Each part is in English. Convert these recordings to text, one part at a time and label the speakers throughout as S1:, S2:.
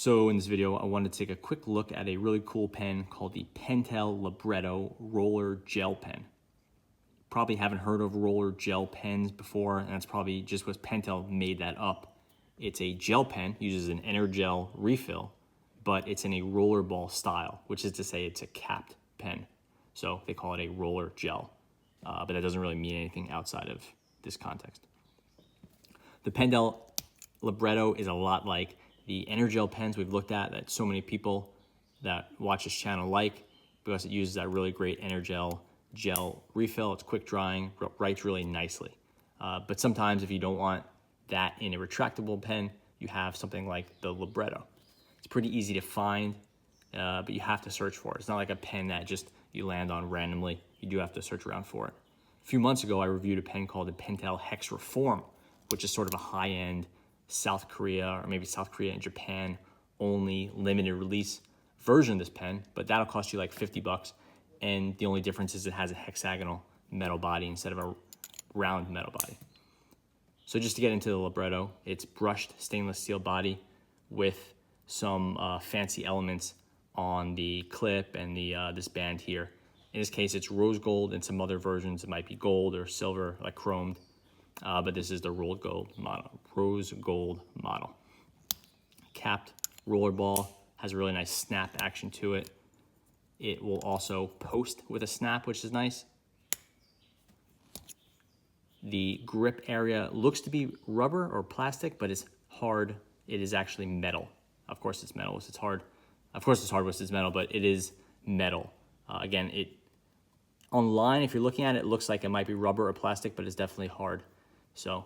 S1: So in this video, I wanted to take a quick look at a really cool pen called the Pentel Libretto Roller Gel Pen. Probably haven't heard of roller gel pens before, and that's probably just what Pentel made that up. It's a gel pen, uses an Ener-Gel refill, but it's in a rollerball style, which is to say it's a capped pen. So they call it a roller gel, but that doesn't really mean anything outside of this context. The Pentel Libretto is a lot like the Ener-Gel pens we've looked at that so many people that watch this channel like, because it uses that really great Ener-Gel gel refill. It's quick drying, writes really nicely. But sometimes if you don't want that in a retractable pen, you have something like the Libretto. It's pretty easy to find, but you have to search for it. It's not like a pen that just you land on randomly. You do have to search around for it. A few months ago, I reviewed a pen called the Pentel Hex Reform, which is sort of a high-end South Korea, or maybe South Korea and Japan only limited release version of this pen, but that'll cost you like 50 bucks. And the only difference is it has a hexagonal metal body instead of a round metal body. So just to get into the Libretto, it's brushed stainless steel body with some fancy elements on the clip and the this band here. In this case, it's rose gold, and some other versions it might be gold or silver, like chromed. But this is the rose gold model. Capped rollerball, has a really nice snap action to it. It will also post with a snap, which is nice. The grip area looks to be rubber or plastic, but it's hard. It is actually metal. Of course it's metal, it's hard. Of course it's hard with it's metal, but it is metal. Again, online, if you're looking at it, it looks like it might be rubber or plastic, but it's definitely hard. So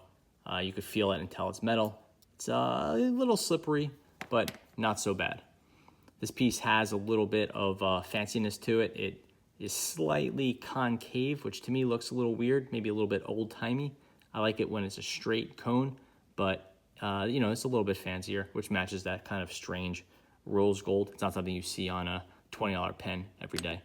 S1: you could feel it and tell it's metal. It's a little slippery, but not so bad. This piece has a little bit of fanciness to it. It is slightly concave, which to me looks a little weird, maybe a little bit old-timey. I like it when it's a straight cone, but you know, it's a little bit fancier, which matches that kind of strange rose gold. It's not something you see on a $20 pen every day.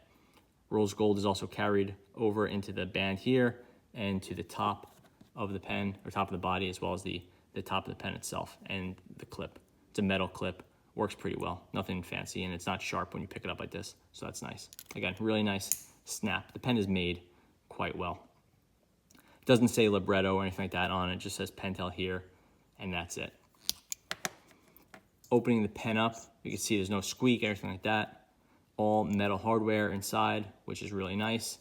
S1: Rose gold is also carried over into the band here and to the top of the pen, or top of the body, as well as the top of the pen itself and the clip. It's a metal clip, works pretty well, nothing fancy, and it's not sharp when you pick it up like this, so that's nice. Again, really nice snap. The pen is made quite well. It doesn't say Libretto or anything like that on it, just says Pentel here, and that's it. Opening the pen up, you can see there's no squeak, anything like that. All metal hardware inside, which is really nice.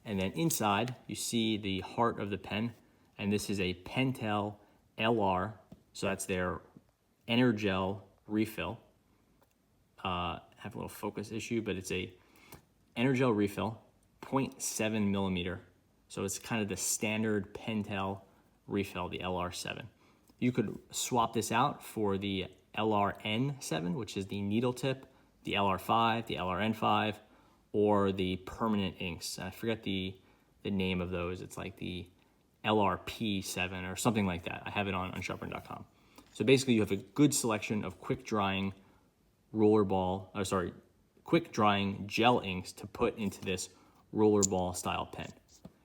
S1: And then inside, you see the heart of the pen, and this is a Pentel LR, so that's their Ener-Gel refill. I have a little focus issue, but it's a Ener-Gel refill, 0.7 millimeter. So it's kind of the standard Pentel refill, the LR7. You could swap this out for the LRN7, which is the needle tip, the LR5, the LRN5, or the permanent inks. I forget the name of those. It's like the LRP7 or something like that. I have it on unsharpened.com. So basically you have a good selection of quick drying quick drying gel inks to put into this rollerball style pen.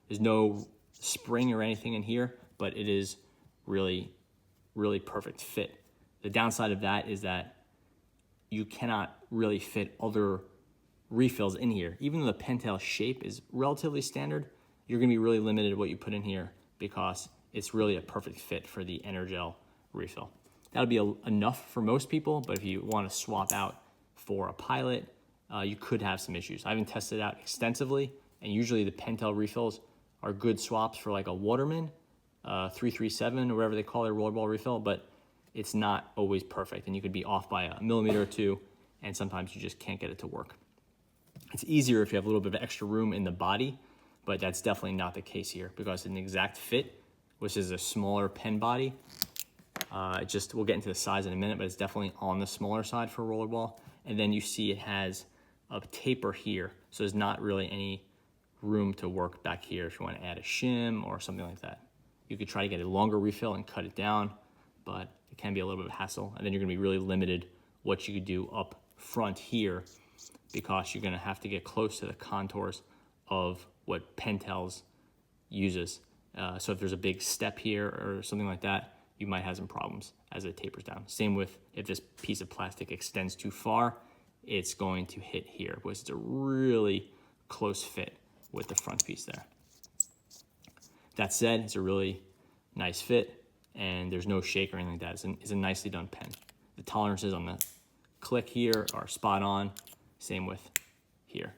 S1: There's no spring or anything in here, but it is really, really perfect fit. The downside of that is that you cannot really fit other refills in here. Even though the Pentel shape is relatively standard, you're gonna be really limited what you put in here because it's really a perfect fit for the Ener-Gel refill. That'll be enough for most people, but if you want to swap out for a pilot, you could have some issues. I haven't tested it out extensively, and usually the Pentel refills are good swaps for like a Waterman 337 or whatever they call their rollerball refill, but it's not always perfect, and you could be off by a millimeter or two, and sometimes you just can't get it to work. It's easier if you have a little bit of extra room in the body, but that's definitely not the case here because an exact fit, which is a smaller pen body, we'll get into the size in a minute, but it's definitely on the smaller side for rollerball. And then you see it has a taper here, so there's not really any room to work back here if you want to add a shim or something like that. You could try to get a longer refill and cut it down, but it can be a little bit of a hassle. And then you're going to be really limited what you could do up front here because you're going to have to get close to the contours of what Pentel's uses. So if there's a big step here or something like that, you might have some problems as it tapers down. Same with if this piece of plastic extends too far, it's going to hit here, because it's a really close fit with the front piece there. That said, it's a really nice fit, and there's no shake or anything like that. It's a nicely done pen. The tolerances on the click here are spot on. Same with here.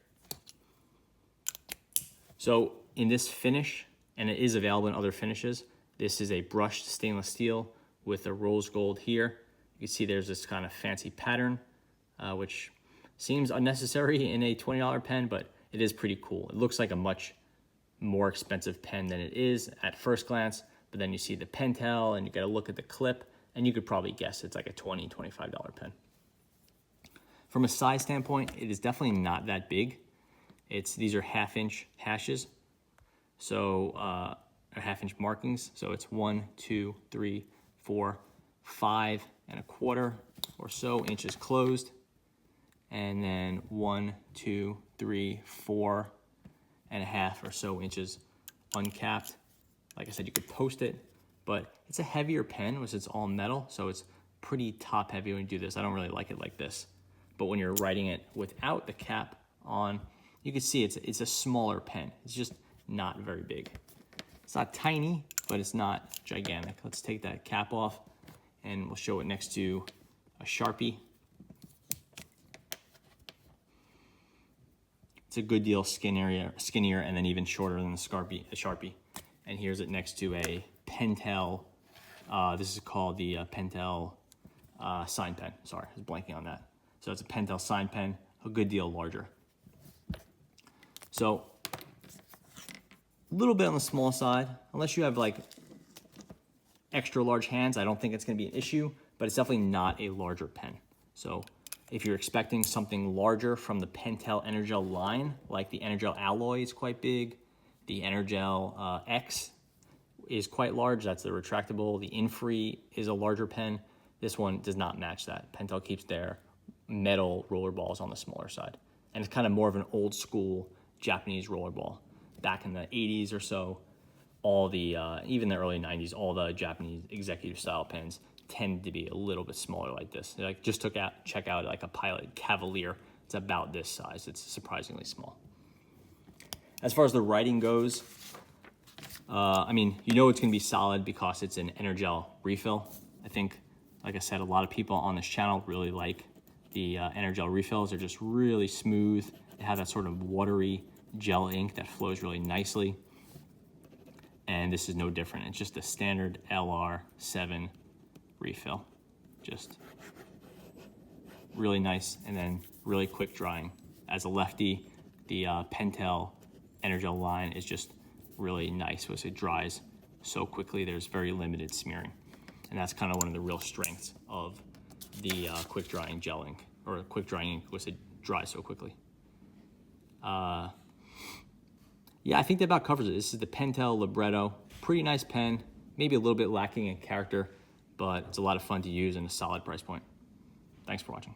S1: So in this finish, and it is available in other finishes, this is a brushed stainless steel with a rose gold here. You can see there's this kind of fancy pattern, which seems unnecessary in a $20 pen, but it is pretty cool. It looks like a much more expensive pen than it is at first glance, but then you see the Pentel and you get a look at the clip, and you could probably guess it's like a $20, $25 pen. From a size standpoint, it is definitely not that big. These are 1/2-inch hashes, so 1/2-inch markings. So it's 1, 2, 3, 4, 5 1/4 or so inches closed, and then 1, 2, 3, 4 1/2 or so inches uncapped. Like I said, you could post it, but it's a heavier pen, which it's all metal, so it's pretty top heavy when you do this. I don't really like it like this, but when you're writing it without the cap on, you can see it's a smaller pen. It's just not very big. It's not tiny, but it's not gigantic. Let's take that cap off, and we'll show it next to a Sharpie. It's a good deal skinnier, and then even shorter than the Sharpie. And here's it next to a Pentel. This is called the Pentel sign pen. Sorry, I was blanking on that. So it's a Pentel sign pen, a good deal larger. So a little bit on the small side, unless you have like extra large hands. I don't think it's going to be an issue, but it's definitely not a larger pen. So if you're expecting something larger from the Pentel Ener-Gel line, like the Ener-Gel Alloy is quite big, the Ener-Gel X is quite large, that's the retractable. The Infree is a larger pen. This one does not match that. Pentel keeps their metal rollerballs on the smaller side. And it's kind of more of an old school Japanese rollerball. Back in the 80s or so, all the, even the early 90s, all the Japanese executive style pens tend to be a little bit smaller like this. Like just check out like a Pilot Cavalier. It's about this size. It's surprisingly small. As far as the writing goes, I mean, you know it's going to be solid because it's an Ener-Gel refill. I think, like I said, a lot of people on this channel really like the Ener-Gel refills. They're just really smooth. They have that sort of watery gel ink that flows really nicely. And this is no different. It's just a standard LR7 refill. Just really nice, and then really quick drying. As a lefty, the Pentel Ener-Gel line is just really nice because it dries so quickly. There's very limited smearing, and that's kind of one of the real strengths of the quick drying gel ink, or quick drying ink, because it dries so quickly. Yeah, I think that about covers it. This is the Pentel Libretto. Pretty nice pen, maybe a little bit lacking in character, but it's a lot of fun to use and a solid price point. Thanks for watching.